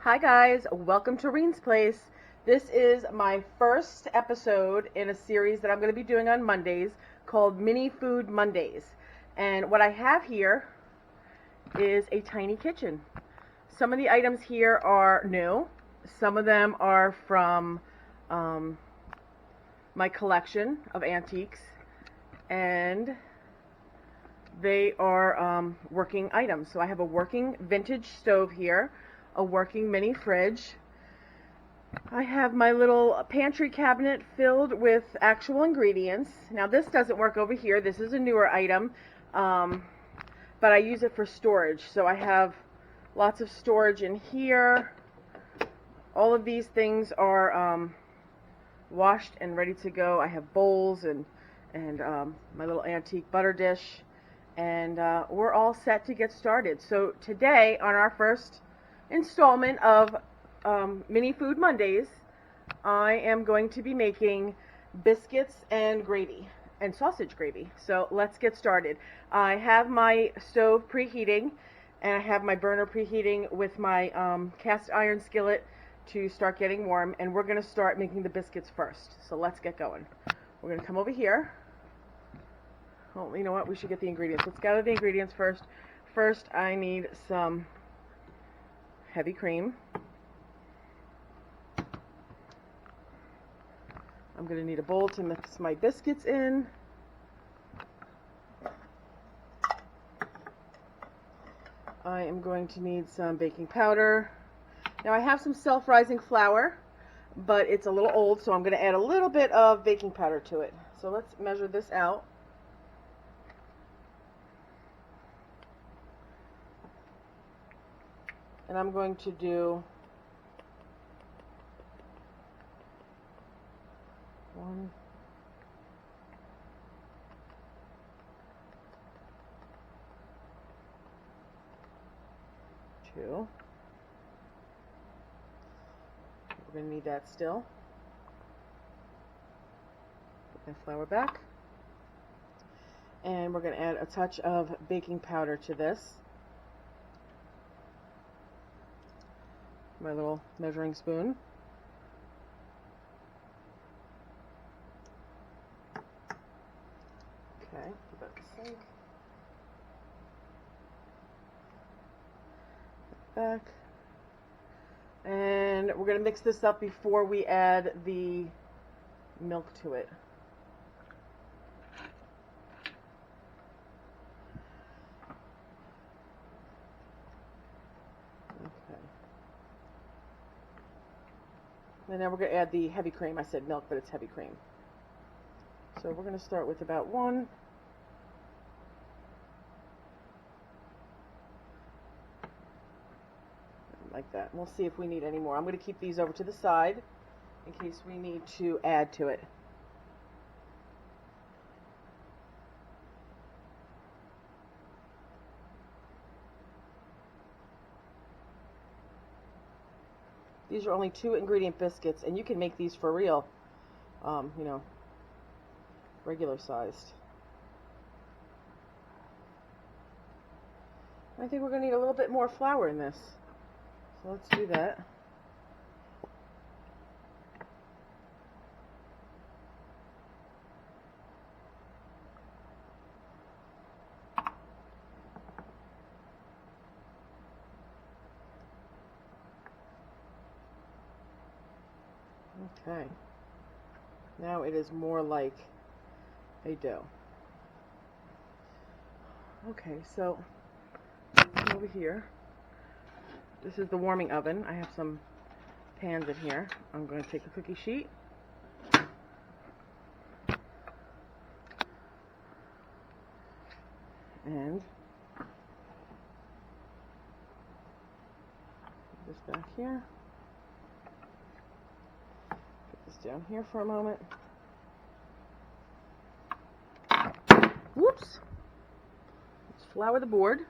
Hi guys, welcome to Reensplace. This is my first episode in a series that I'm going to be doing on Mondays called Mini Food Mondays. And what I have here is a tiny kitchen. Some of the items here are new. Some of them are from my collection of antiques. And they are working items. So I have a working vintage stove here, a working mini fridge. I have my little pantry cabinet filled with actual ingredients. Now this doesn't work over here. This is a newer item, but I use it for storage. So I have lots of storage in here. All of these things are washed and ready to go. I have bowls and my little antique butter dish. And we're all set to get started. So today, on our first installment of Mini Food Mondays, I am going to be making biscuits and gravy, and sausage gravy. So let's get started. I have my stove preheating, and I have my burner preheating with my cast iron skillet to start getting warm, and we're going to start making the biscuits first. So let's get going. We're going to come over here. Well, you know what? We should get the ingredients. Let's gather the ingredients first. First, I need some heavy cream. I'm going to need a bowl to mix my biscuits in. I am going to need some baking powder. Now, I have some self-rising flour, but it's a little old, so I'm going to add a little bit of baking powder to it. So let's measure this out. And I'm going to do 1, 2. We're going to need that still. Put my flour back. And we're going to add a touch of baking powder to this. My little measuring spoon. Okay, put that in the sink. Back. And we're going to mix this up before we add the milk to it. And then we're going to add the heavy cream. I said milk, but it's heavy cream. So we're going to start with about 1. Like that. And we'll see if we need any more. I'm going to keep these over to the side in case we need to add to it. These are only 2 ingredient biscuits, and you can make these for real, you know, regular sized. I think we're going to need a little bit more flour in this. So let's do that. Okay. Now it is more like a dough. Okay, so over here, this is the warming oven. I have some pans in here. I'm going to take a cookie sheet. And put this back here. Put this down here for a moment. Whoops. Let's flour the board.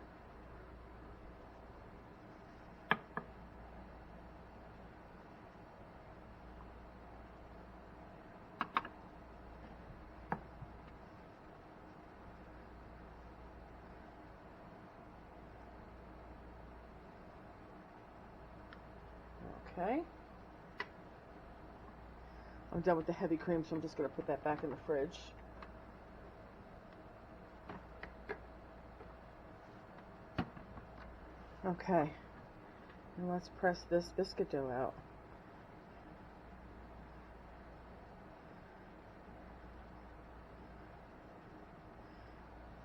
Okay. I'm done with the heavy cream, so I'm just going to put that back in the fridge. Okay. And let's press this biscuit dough out.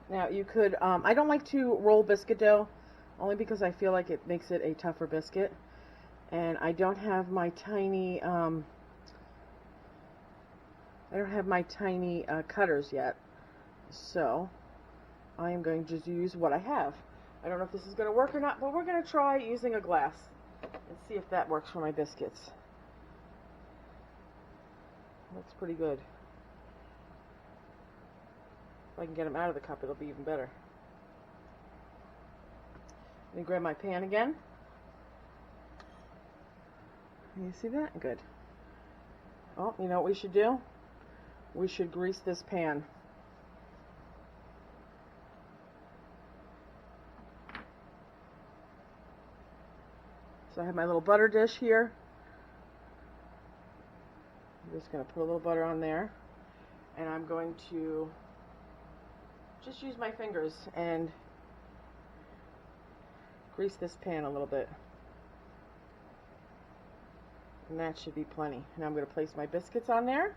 Now you could, I don't like to roll biscuit dough, only because I feel like it makes it a tougher biscuit. And I don't have my tiny, cutters yet, so I am going to use what I have. I don't know if this is going to work or not, but we're going to try using a glass and see if that works for my biscuits. Looks pretty good. If I can get them out of the cup, it'll be even better. Let me grab my pan again. You see that? Good. Oh, you know what we should do? We should grease this pan. So I have my little butter dish here. I'm just going to put a little butter on there. And I'm going to just use my fingers and grease this pan a little bit. And that should be plenty. Now I'm going to place my biscuits on there.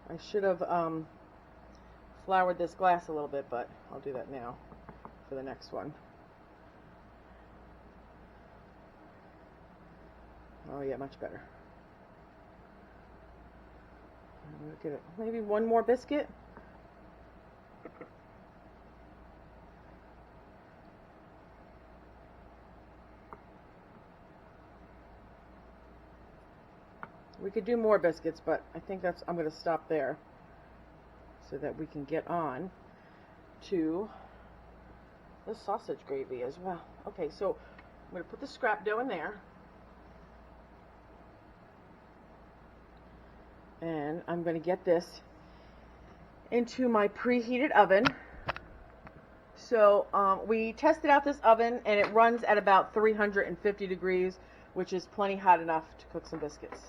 I should have floured this glass a little bit, but I'll do that now for the next one. Oh yeah, much better. I'm gonna get it. Maybe one more biscuit. We could do more biscuits, but I think I'm going to stop there so that we can get on to the sausage gravy as well. Okay, so I'm going to put the scrap dough in there. And I'm going to get this into my preheated oven. So we tested out this oven, and it runs at about 350 degrees, which is plenty hot enough to cook some biscuits.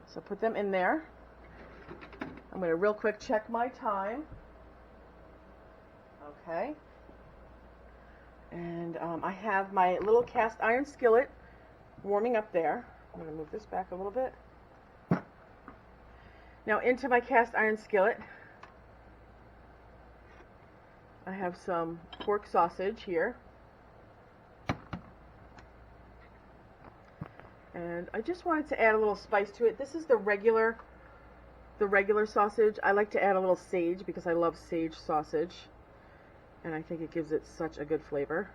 So put them in there. I'm going to real quick check my time. Okay. And I have my little cast iron skillet warming up there. I'm going to move this back a little bit. Now into my cast iron skillet, I have some pork sausage here. And I just wanted to add a little spice to it. This is the regular sausage. I like to add a little sage because I love sage sausage. And I think it gives it such a good flavor.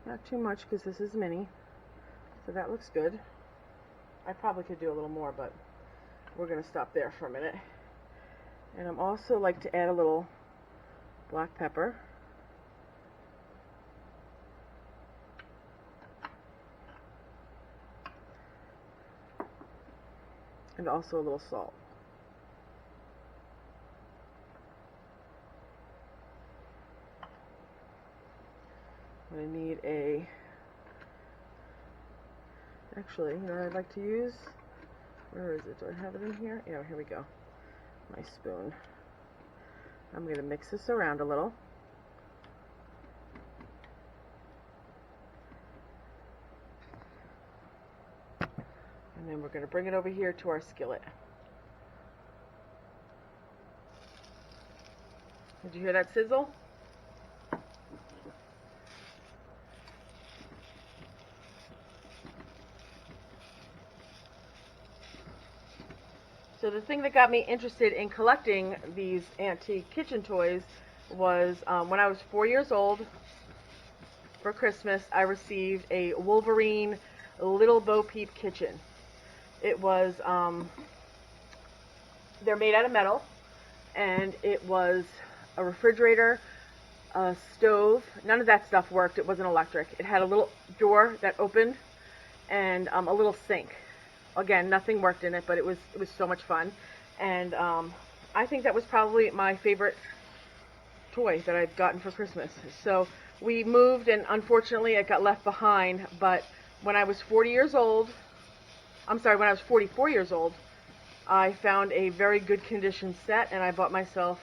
Not too much because this is mini. So that looks good. I probably could do a little more, but we're going to stop there for a minute. And I'm also like to add a little black pepper. And also a little salt. I'm going to need actually, you know what I'd like to use? Where is it? Do I have it in here? Yeah, here we go. My spoon. I'm going to mix this around a little. And then we're going to bring it over here to our skillet. Did you hear that sizzle? So the thing that got me interested in collecting these antique kitchen toys was when I was 4 years old, for Christmas, I received a Wolverine Little Bo Peep kitchen. It was, they're made out of metal, and it was a refrigerator, a stove. None of that stuff worked. It wasn't electric. It had a little door that opened and a little sink. Again, nothing worked in it, but it was so much fun. And I think that was probably my favorite toy that I've gotten for Christmas. So we moved, and unfortunately it got left behind, but when I was 40 years old, I'm sorry, when I was 44 years old, I found a very good condition set, and I bought myself,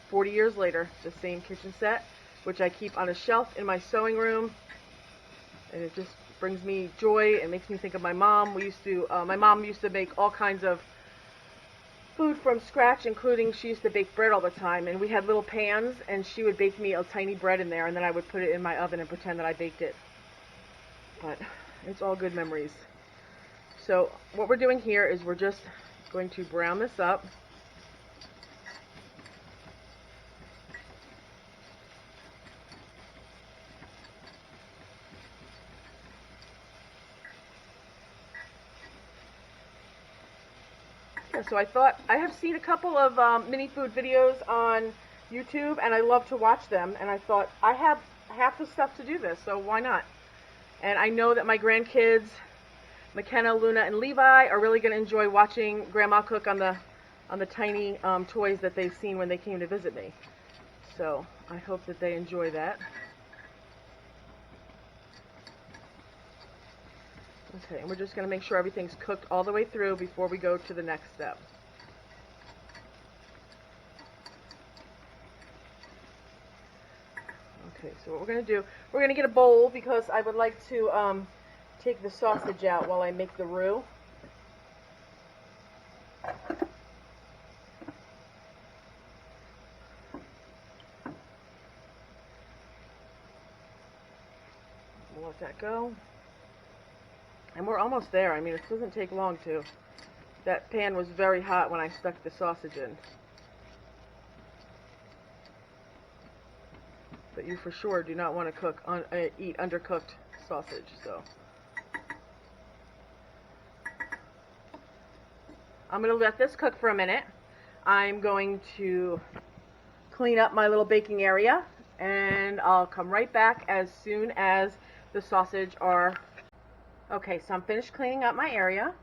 40 years later, the same kitchen set, which I keep on a shelf in my sewing room, and it just brings me joy. It makes me think of my mom. My mom used to make all kinds of food from scratch, including she used to bake bread all the time, and we had little pans, and she would bake me a tiny bread in there, and then I would put it in my oven and pretend that I baked it. But it's all good memories. So what we're doing here is we're just going to brown this up. Yeah, so I have seen a couple of mini food videos on YouTube, and I love to watch them, and I thought, I have half the stuff to do this, so why not? And I know that my grandkids, McKenna, Luna, and Levi, are really going to enjoy watching Grandma cook on the tiny toys that they've seen when they came to visit me. So I hope that they enjoy that. Okay, and we're just going to make sure everything's cooked all the way through before we go to the next step. Okay, so what we're going to do, we're going to get a bowl because I would like to take the sausage out while I make the roux. We'll let that go. And we're almost there. I mean, it doesn't take long to. That pan was very hot when I stuck the sausage in. But you for sure do not want to eat undercooked sausage. So I'm going to let this cook for a minute. I'm going to clean up my little baking area, and I'll come right back as soon as the sausage are. Okay, so I'm finished cleaning up my area,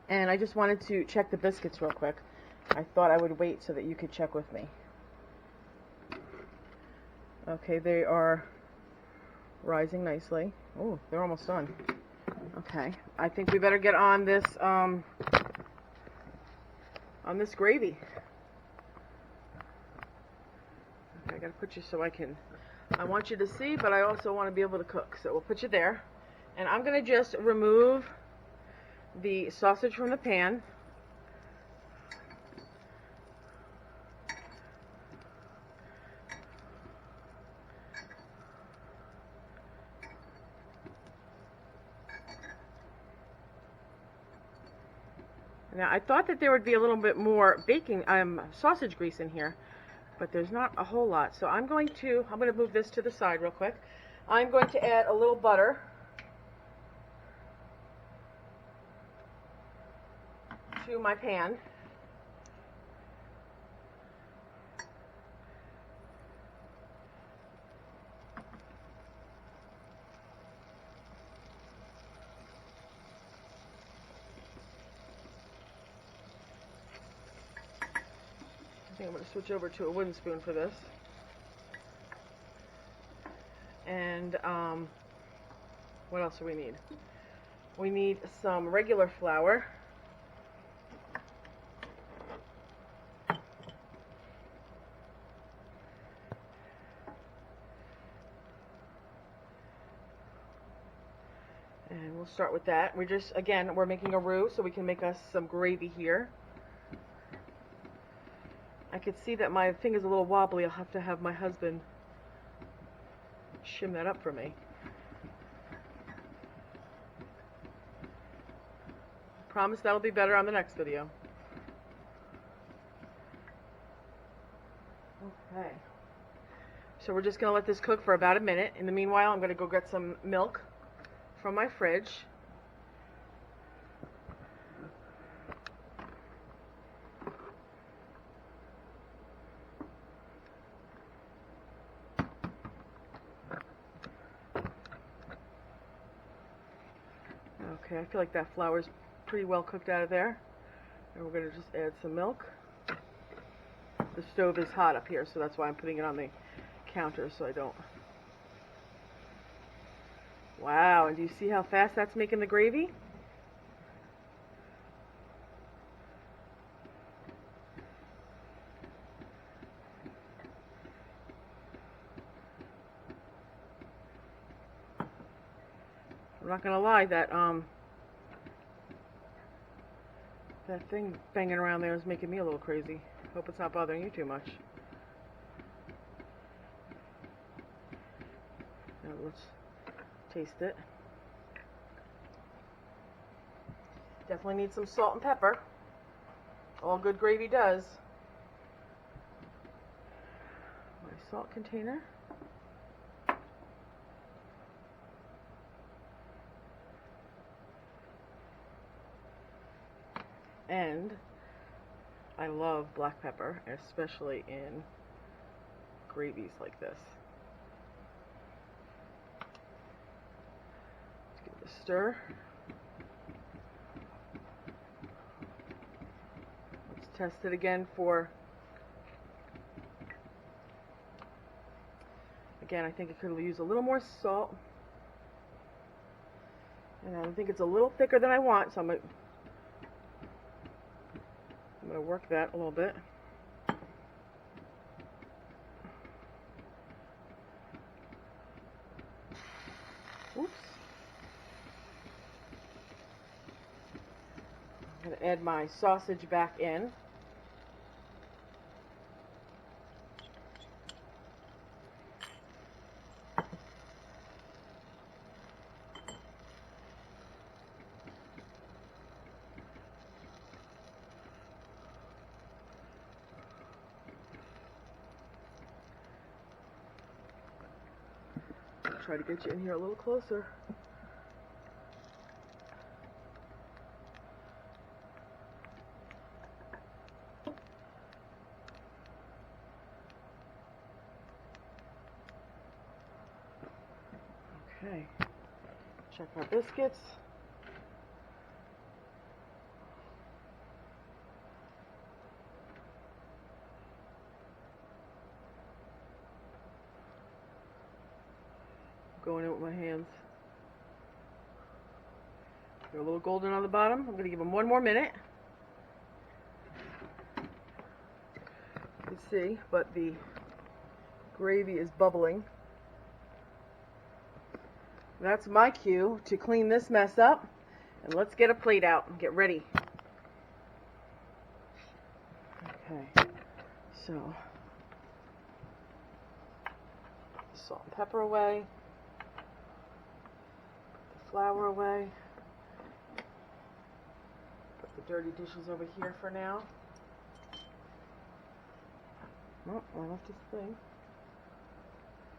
and I just wanted to check the biscuits real quick. I thought I would wait so that you could check with me. Okay, they are rising nicely. Oh, they're almost done. Okay, I think we better get on this gravy. Okay, I gotta put you so I want you to see, but I also want to be able to cook. So we'll put you there. And I'm going to just remove the sausage from the pan. Now, I thought that there would be a little bit more sausage grease in here, but there's not a whole lot. So I'm going to move this to the side real quick. I'm going to add a little butter to my pan. I think I'm going to switch over to a wooden spoon for this. And what else do we need? We need some regular flour. And we'll start with that. We're making a roux, so we can make us some gravy here. I could see that my finger's a little wobbly. I'll have to have my husband shim that up for me. Promise that'll be better on the next video. Okay. So we're just going to let this cook for about a minute. In the meanwhile, I'm going to go get some milk from my fridge. Okay, I feel like that flour's pretty well cooked out of there. And we're going to just add some milk. The stove is hot up here, so that's why I'm putting it on the counter so I don't. Wow, and do you see how fast that's making the gravy? I'm not gonna lie, that thing banging around there is making me a little crazy. Hope it's not bothering you too much. Now let's taste it. Definitely need some salt and pepper. All good gravy does. My salt container. And I love black pepper, especially in gravies like this. Let's give it a stir. Let's test it again for, again, I think it could use a little more salt. And I think it's a little thicker than I want, so I'm going to work that a little bit. Oops. I'm going to add my sausage back in. Try to get you in here a little closer. Okay, check our biscuits. Going in with my hands. They're a little golden on the bottom. I'm going to give them one more minute. You can see, but the gravy is bubbling. That's my cue to clean this mess up. And let's get a plate out and get ready. Okay, so salt and pepper away. Flour away. Put the dirty dishes over here for now. Oh, I left this thing.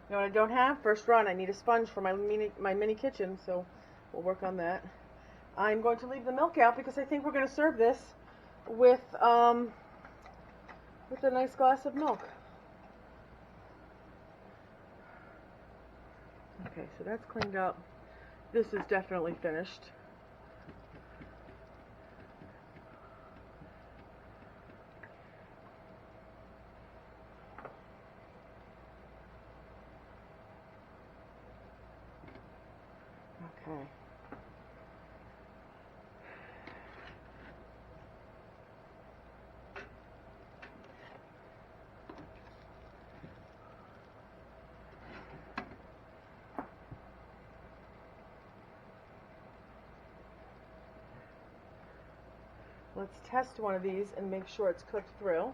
You know what I don't have? First run, I need a sponge for my mini kitchen, so we'll work on that. I'm going to leave the milk out because I think we're going to serve this with a nice glass of milk. Okay, so that's cleaned up. This is definitely finished. Okay. Let's test one of these and make sure it's cooked through.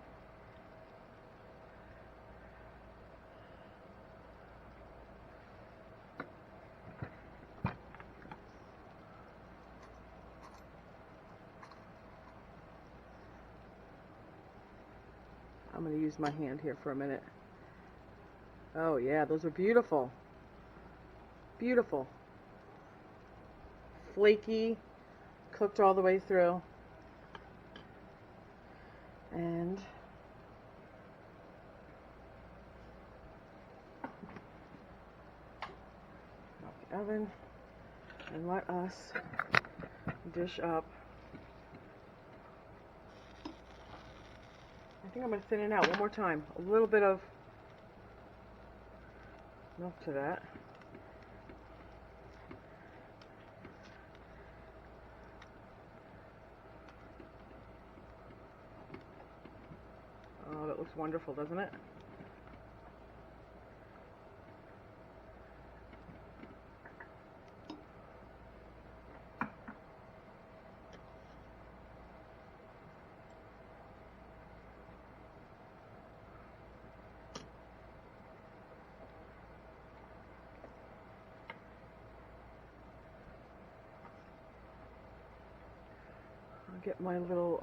I'm going to use my hand here for a minute. Oh yeah, those are beautiful. Beautiful. Flaky, cooked all the way through. And off the oven and let us dish up I think I'm going to thin it out one more time. A little bit of milk to that. Oh, that looks wonderful, doesn't it? I'll get my little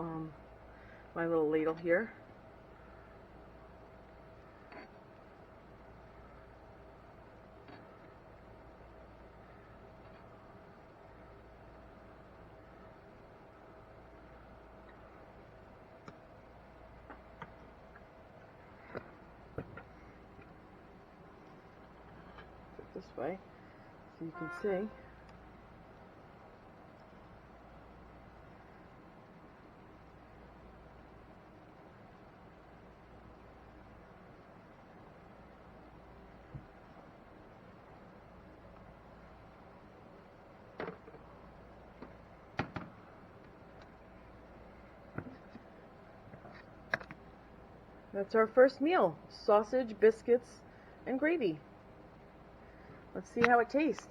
ladle here. This way so you can see. That's our first meal. Sausage, biscuits, and gravy. Let's see how it tastes.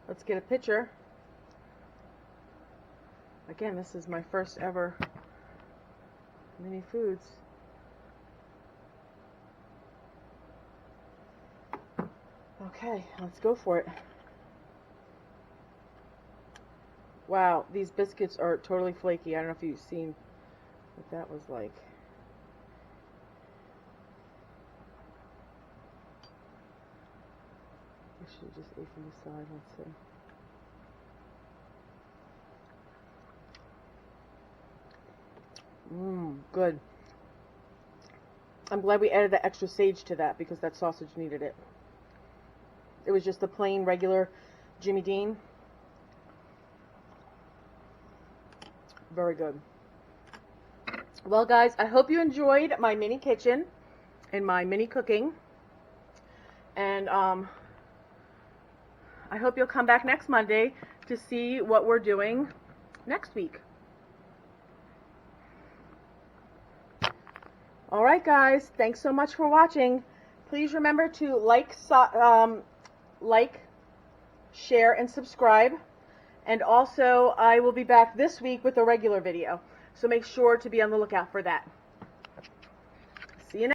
Let's get a picture. Again, this is my first ever mini foods. Okay, let's go for it. Wow, these biscuits are totally flaky. I don't know if you've seen what that was like. I should have just ate from the side. Let's see. Good. I'm glad we added the extra sage to that because that sausage needed it. It was just the plain, regular Jimmy Dean. Very good. Well, guys, I hope you enjoyed my mini kitchen and my mini cooking. And I hope you'll come back next Monday to see what we're doing next week. Alright guys, thanks so much for watching. Please remember to like, share, and subscribe. And also, I will be back this week with a regular video. So make sure to be on the lookout for that. See you next